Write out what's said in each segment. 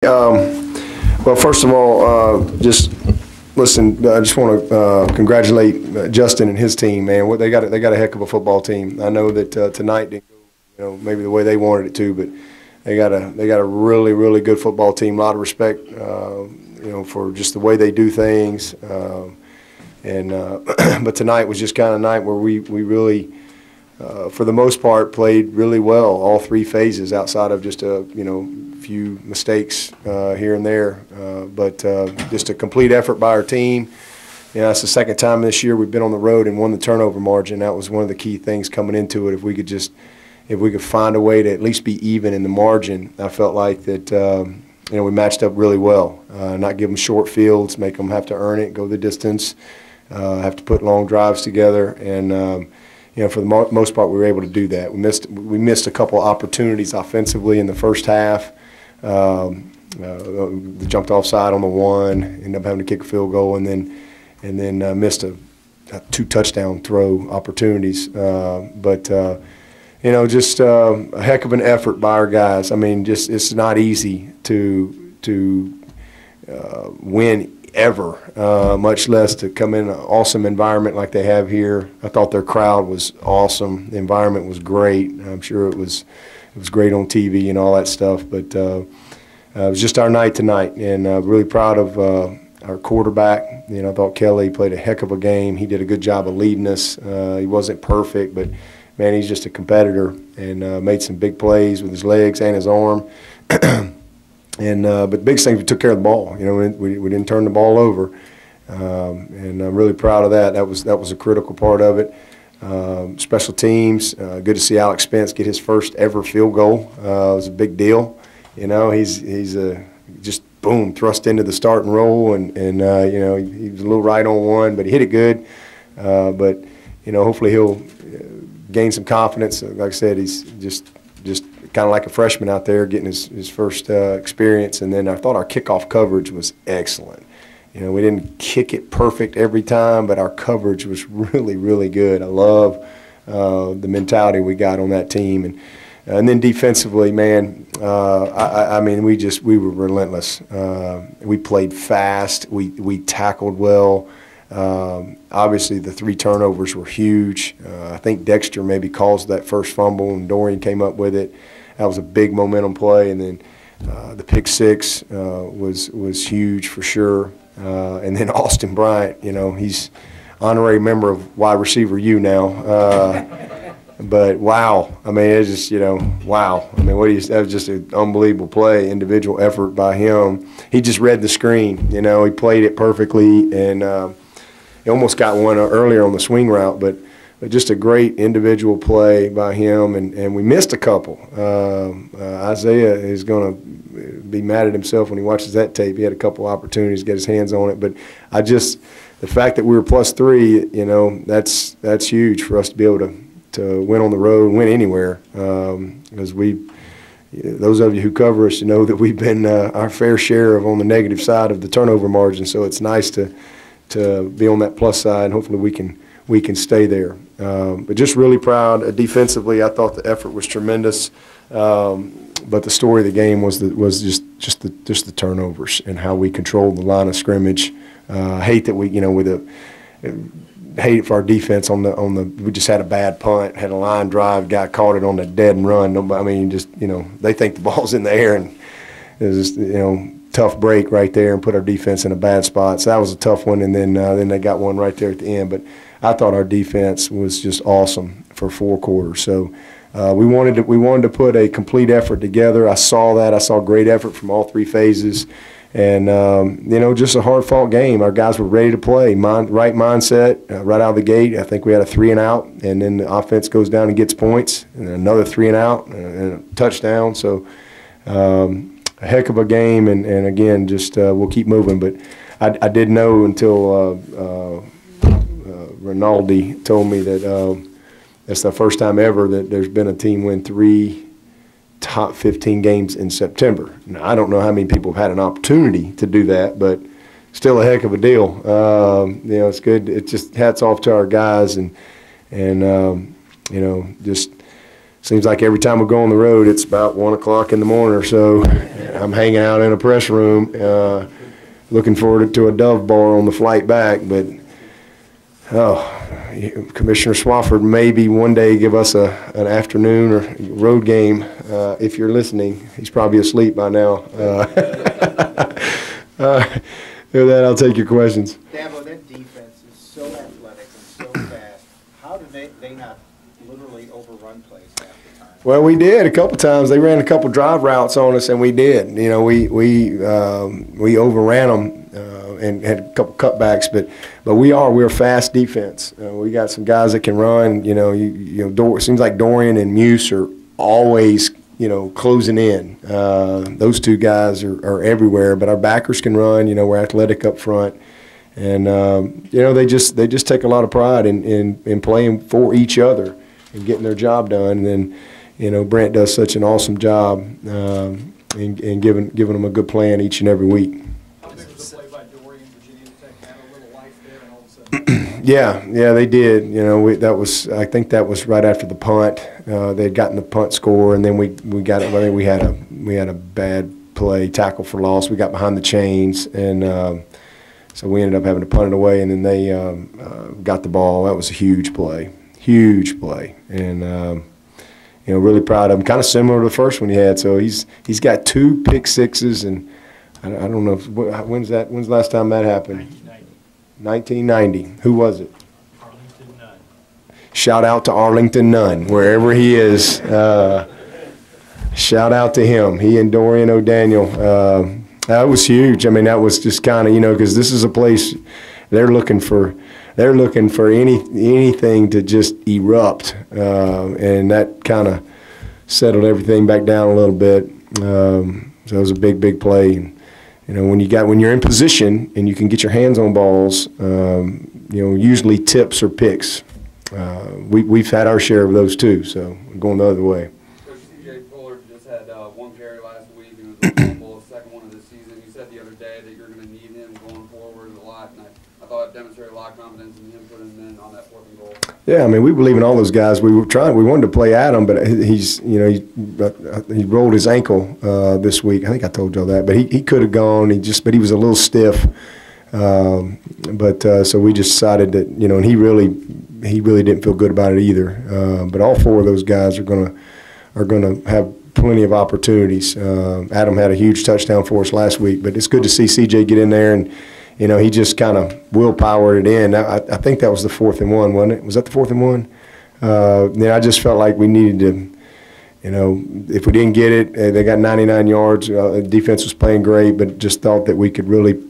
Well, first of all, just listen. I just want to congratulate Justin and his team, man. What they got a heck of a football team. I know that tonight didn't go, maybe the way they wanted it to, but they got a really, really good football team. A lot of respect, for just the way they do things. But tonight was just kind of a night where we really, for the most part, played really well all three phases outside of just a few mistakes here and there, but just a complete effort by our team. It's the second time this year we've been on the road and won the turnover margin. That was one of the key things coming into it. If we could find a way to at least be even in the margin, I felt like that we matched up really well. Not give them short fields, make them have to earn it, go the distance, have to put long drives together, and for the most part, we were able to do that. We missed a couple opportunities offensively in the first half. Jumped offside on the one, ended up having to kick a field goal, and then missed a two touchdown throw opportunities. Just a heck of an effort by our guys. I mean, just it's not easy to win ever, much less to come in an awesome environment like they have here. I thought their crowd was awesome. The environment was great. I'm sure it was great on TV and all that stuff. But it was just our night tonight, and really proud of our quarterback. I thought Kelly played a heck of a game. He did a good job of leading us. He wasn't perfect, but man, he's just a competitor and made some big plays with his legs and his arm. But the biggest thing, we took care of the ball. We didn't turn the ball over, and I'm really proud of that. That was a critical part of it. Special teams, good to see Alex Spence get his first ever field goal. It was a big deal. He's just boom, thrust into the starting role, and he was a little right on one, but he hit it good. But hopefully he'll gain some confidence. Like I said, he's just kind of like a freshman out there getting his first experience. And then I thought our kickoff coverage was excellent. We didn't kick it perfect every time, but our coverage was really, really good. I love the mentality we got on that team. And then defensively, man, we were relentless. We played fast. We tackled well. Obviously, the 3 turnovers were huge. I think Dexter maybe caused that first fumble, and Dorian came up with it. That was a big momentum play. And then the pick 6 was huge for sure. And then Austin Bryant, he's honorary member of wide receiver U now. But wow, I mean, it's just wow. I mean, that was just an unbelievable play, individual effort by him. He just read the screen, he played it perfectly, and he almost got one earlier on the swing route, but just a great individual play by him, and we missed a couple. Isaiah is going to be mad at himself when he watches that tape. He had a couple opportunities to get his hands on it, but the fact that we were +3, that's huge for us to be able to win on the road, win anywhere, because those of you who cover us, know that we've been our fair share of on the negative side of the turnover margin. So it's nice to be on that plus side, and hopefully we can stay there. But just really proud. Defensively, I thought the effort was tremendous. But the story of the game was just the turnovers and how we controlled the line of scrimmage. Hate that we hate for our defense on the we just had a bad punt, had a line drive, guy caught it on the dead and run. They think the ball's in the air, and it was just tough break right there and put our defense in a bad spot. So that was a tough one, and then they got one right there at the end. But I thought our defense was just awesome for 4 quarters. So we wanted to put a complete effort together. I saw that. I saw great effort from all 3 phases. And, just a hard-fought game. Our guys were ready to play, right mindset, right out of the gate. I think we had a 3-and-out, and then the offense goes down and gets points, and then another 3-and-out, and a touchdown. So a heck of a game, and again, just we'll keep moving. But I didn't know until Rinaldi told me that that's the first time ever that there's been a team win 3 top 15 games in September. Now, I don't know how many people have had an opportunity to do that, but still a heck of a deal. It's good. It's just hats off to our guys, and just seems like every time we go on the road, it's about 1 o'clock in the morning or so. I'm hanging out in a press room, looking forward to a Dove bar on the flight back. But Commissioner Swafford maybe one day give us an afternoon or road game. If you're listening, he's probably asleep by now. With that, I'll take your questions. Dabo, that defense is so athletic and so fast. How did they not literally overrun plays half the time? Well, we did a couple times. They ran a couple drive routes on us, and we did. You know, we overran them and had a couple cutbacks. But we're a fast defense. We got some guys that can run. You know, it seems like Dorian and Muse are always, closing in. Those two guys are everywhere, but our backers can run. You know, we're athletic up front, and they just take a lot of pride in playing for each other and getting their job done. And then, Brent does such an awesome job in giving them a good plan each and every week. How big was the play by Dorian Virginia Tech? Had a little life there, and all of a sudden. Yeah, they did. I think that was right after the punt. They had gotten the punt score, and then we got. I think we had a bad play, tackle for loss. We got behind the chains, and so we ended up having to punt it away. And then they got the ball. That was a huge play, and really proud of him. Kind of similar to the first one he had. So he's got 2 pick sixes, and I don't know when's the last time that happened. 1990. Who was it? Arlington Nunn. Shout out to Arlington Nunn, wherever he is. Shout out to him. He and Dorian O'Daniel. That was huge. I mean, that was just kind of, because this is a place they're looking for anything to just erupt, and that kind of settled everything back down a little bit. So it was a big play. And, when you're in position and you can get your hands on balls, usually tips or picks. We've had our share of those too, so we're going the other way. Coach C.J. Fuller just had 1 carry last week, and it was a fumble, second one of the season. You said the other day that you're going to need him going forward a lot, and I thought it demonstrated a lot of confidence in him putting him in on that 4th and goal. Yeah, I mean, we believe in all those guys. We wanted to play Adam, but he rolled his ankle this week. I think I told y'all that, but he could have gone. But he was a little stiff. So we just decided that, and he really didn't feel good about it either. But all 4 of those guys are gonna have plenty of opportunities. Adam had a huge touchdown for us last week, but it's good to see CJ get in there and. He just kind of willpowered it in. I think that was the 4th and 1, wasn't it? Was that the 4th and 1? I just felt like we needed to, if we didn't get it, they got 99 yards. The defense was playing great, but just thought that we could really,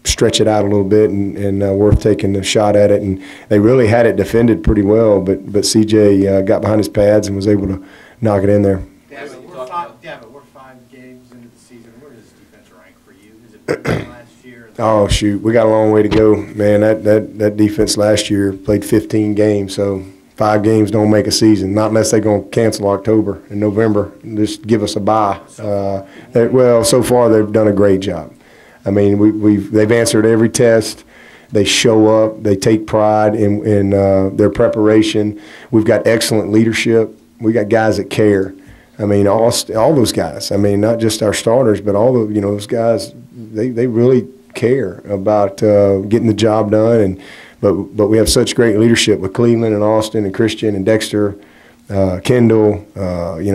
stretch it out a little bit and worth taking a shot at it. And they really had it defended pretty well, but CJ got behind his pads and was able to knock it in there. Dabo, we're 5 games into the season. Where does this defense rank for you? Is it better than last year? Oh, shoot. We got a long way to go. Man, that defense last year played 15 games, so 5 games don't make a season, not unless they're going to cancel October and November and just give us a bye. So far they've done a great job. I mean, they've answered every test. They show up. They take pride in their preparation. We've got excellent leadership. We got guys that care. I mean, all those guys. I mean, not just our starters, but all those guys. They really care about getting the job done. But we have such great leadership with Cleveland and Austin and Christian and Dexter, Kendall.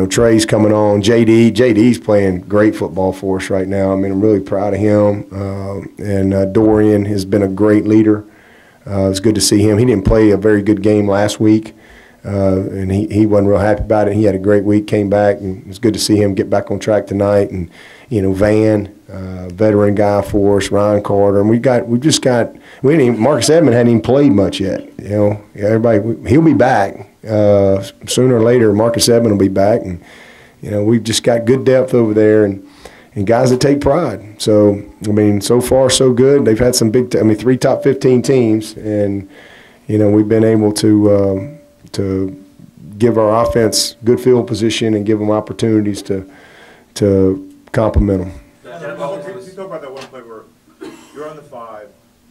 Trey's coming on. JD's playing great football for us right now. I mean, I'm really proud of him. And Dorian has been a great leader. It's good to see him. He didn't play a very good game last week. And he wasn't real happy about it. He had a great week, came back, and it was good to see him get back on track tonight. And Van, veteran guy for us, Ryan Carter, and Marcus Edmond hadn't even played much yet. He'll be back sooner or later. Marcus Edmond will be back, and we've just got good depth over there and guys that take pride. So I mean, so far so good. They've had some 3 top 15 teams, and we've been able to give our offense good field position and give them opportunities to compliment them. You talk about that one play where you're on the 5,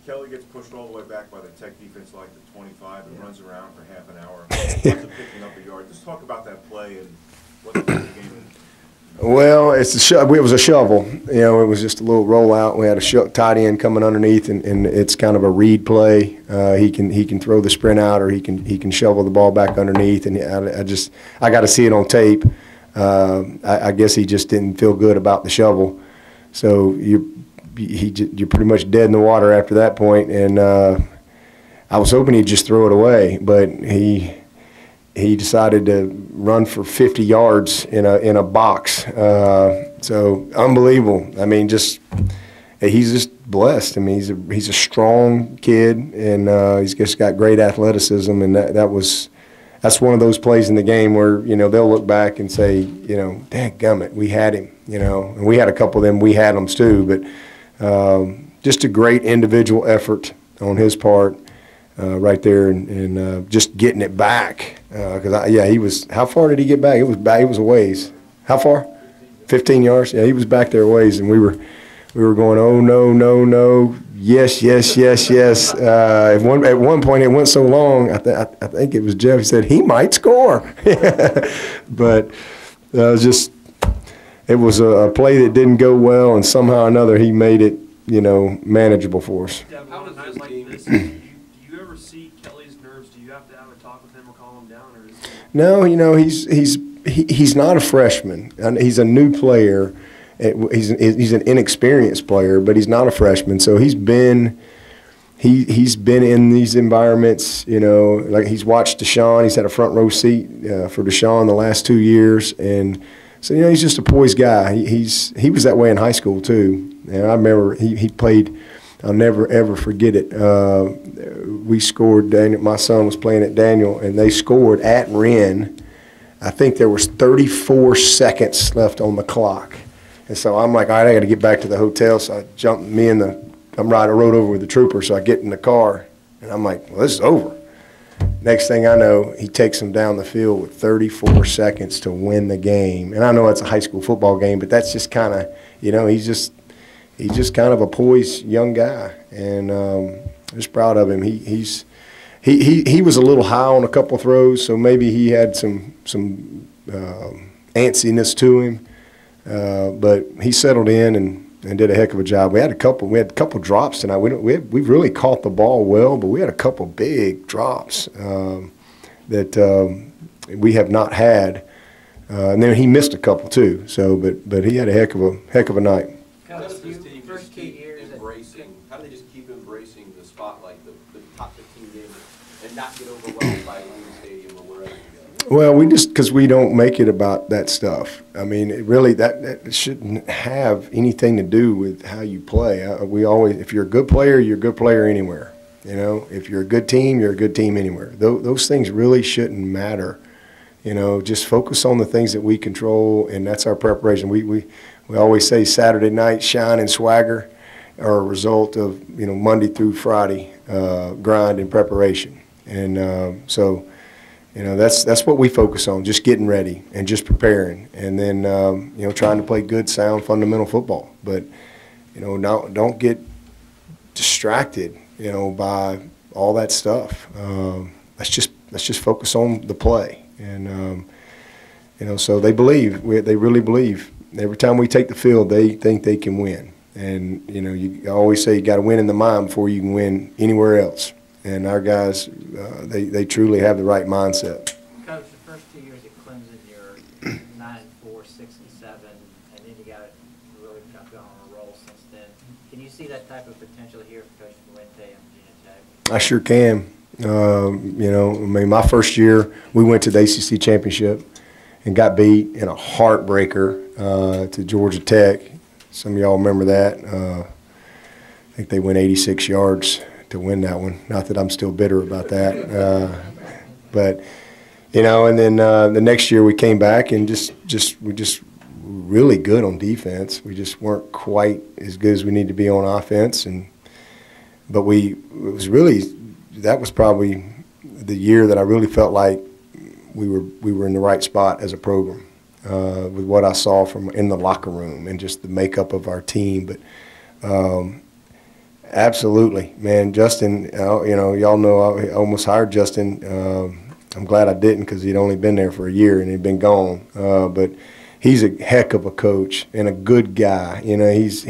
Kelly gets pushed all the way back by the Tech defense like the 25 and runs around for half an hour, ends up picking up a yard. Just talk about that play and what the game is. Well, it was a shovel. You know, it was just a little rollout. We had a tight end coming underneath, and it's kind of a read play. He can throw the sprint out, or he can shovel the ball back underneath. And I got to see it on tape. I guess he just didn't feel good about the shovel. So you're pretty much dead in the water after that point. And I was hoping he'd just throw it away, but he decided to run for 50 yards in a box. So unbelievable. I mean, he's just blessed. I mean, he's a strong kid, and he's just got great athleticism, and that's one of those plays in the game where, you know, they'll look back and say, you know, dadgummit, we had him, you know, and we had a couple of them, we had them too, but just a great individual effort on his part. Right there, and just getting it back. He was. How far did he get back? It was a ways. How far? 15 yards. Yeah, he was back there a ways, and we were going, oh no, yes. At one point, it went so long. I think it was Jeff. He said he might score, but it was a play that didn't go well, and somehow or another he made it, you know, manageable for us. How on a night like this, do you ever see Kelly's nerves? Do you have to have a talk with him or calm him down, or is he... No, you know, he's not a freshman. He's a new player. He's an inexperienced player, but he's not a freshman. So he's been in these environments. You know, like he's watched Deshaun. He's had a front row seat for Deshaun the last 2 years, and so, you know, he's just a poised guy. He was that way in high school too. And I remember he played. I'll never ever forget it. We scored. My son was playing at Daniel, and they scored at Wren. I think there was 34 seconds left on the clock, and so I'm like, all right, I got to get back to the hotel. So I jumped. I rode over with the trooper. So I get in the car, and I'm like, well, this is over. Next thing I know, he takes him down the field with 34 seconds to win the game. And I know it's a high school football game, but that's just kind of, you know, he's just kind of a poised young guy, and I'm just proud of him. He was a little high on a couple throws, so maybe he had some antsiness to him, but he settled in and did a heck of a job. We had a couple drops tonight. We really caught the ball well, but we had a couple big drops that we have not had, and then he missed a couple too. So, but he had a heck of a night. How does this team just keep embracing? How do they just keep embracing the spotlight, the top 15 games, and not get overwhelmed by Lane Stadium or wherever you go? Well, because we don't make it about that stuff. I mean, that shouldn't have anything to do with how you play. If you're a good player, you're a good player anywhere. You know, if you're a good team, you're a good team anywhere. Those things really shouldn't matter. You know, just focus on the things that we control, and that's our preparation. We always say Saturday night shine and swagger are a result of, you know, Monday through Friday grind and preparation. And so, you know, that's what we focus on, just getting ready and just preparing, and then you know, trying to play good, sound, fundamental football. But, you know, don't get distracted, you know, by all that stuff. Let's just focus on the play, and you know, so they really believe. Every time we take the field, they think they can win. And, you know, you always say you got to win in the mind before you can win anywhere else. And our guys, they truly have the right mindset. Coach, the first 2 years at Clemson, you're 9-4, 6-7, and then you got really gone on a roll since then. Can you see that type of potential here for Coach Fuente and Virginia Tech? I sure can. You know, I mean, my first year, we went to the ACC championship and got beat in a heartbreaker to Georgia Tech. Some of y'all remember that. I think they went 86 yards to win that one. Not that I'm still bitter about that. But, you know, and then the next year we came back and we just really good on defense. We just weren't quite as good as we need to be on offense. But that was probably the year that I really felt like we were in the right spot as a program. With what I saw from in the locker room and just the makeup of our team. But Absolutely, man. Justin, y'all know I almost hired Justin. I'm glad I didn't because he'd only been there for a year and he'd been gone. But he's a heck of a coach and a good guy. You know, he's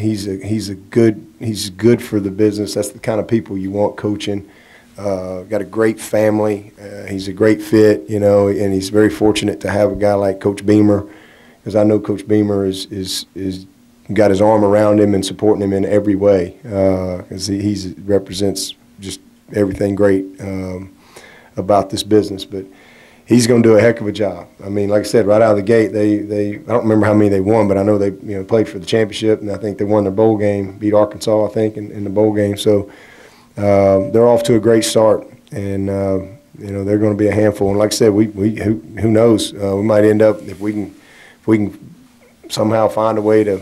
good for the business. That's the kind of people you want coaching. Got a great family. He's a great fit, you know, and he's very fortunate to have a guy like Coach Beamer, because I know Coach Beamer is got his arm around him and supporting him in every way, because he represents just everything great about this business. But he's going to do a heck of a job. I mean, like I said, right out of the gate, they I don't remember how many they won, but I know they played for the championship, and I think they won their bowl game, beat Arkansas, I think, in the bowl game. So they're off to a great start, and they're going to be a handful. And like I said, who knows? We might end up, if we can somehow find a way to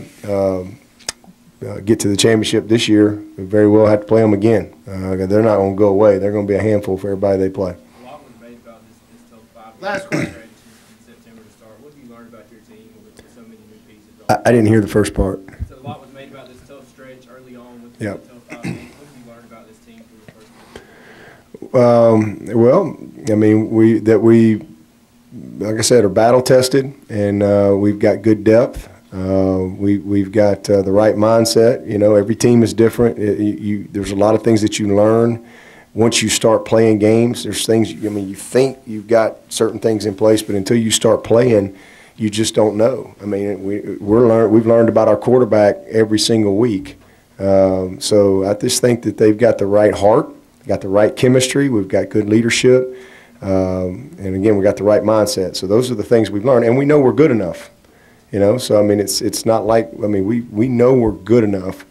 get to the championship this year, we very well have to play them again. They're not going to go away. They're going to be a handful for everybody they play. A lot was made about this tough 5 Last question. in September to start. What have you learned about your team with so many new pieces? I didn't hear the first part. So a lot was made about this tough stretch early on with Yep. the tough 5 games. What have you learned about this team through the first game? Well, I mean, we, like I said, are battle tested, and we've got good depth. We've got the right mindset. You know, every team is different. There's a lot of things that you learn once you start playing games. There's things, I mean, you think you've got certain things in place, but until you start playing, you just don't know. I mean, we've learned about our quarterback every single week. So I just think that they've got the right heart, got the right chemistry. We've got good leadership. And again, we got the right mindset. So those are the things we've learned, and we know we're good enough. You know, so I mean, it's not like, I mean, we know we're good enough.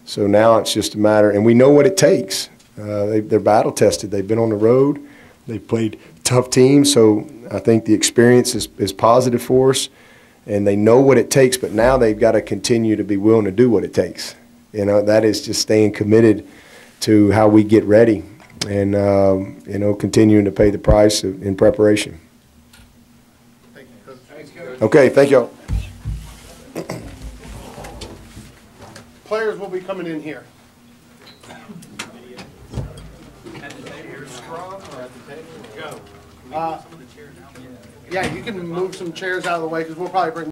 So now it's just a matter, and we know what it takes. They're battle tested. They've been on the road. They've played tough teams. So I think the experience is positive for us, and they know what it takes. But now they've got to continue to be willing to do what it takes. You know, that is just staying committed to how we get ready, and continuing to pay the price in preparation. Thank you, Coach. Okay, thank y'all. Players will be coming in here. Yeah, you can move some chairs out of the way because we'll probably bring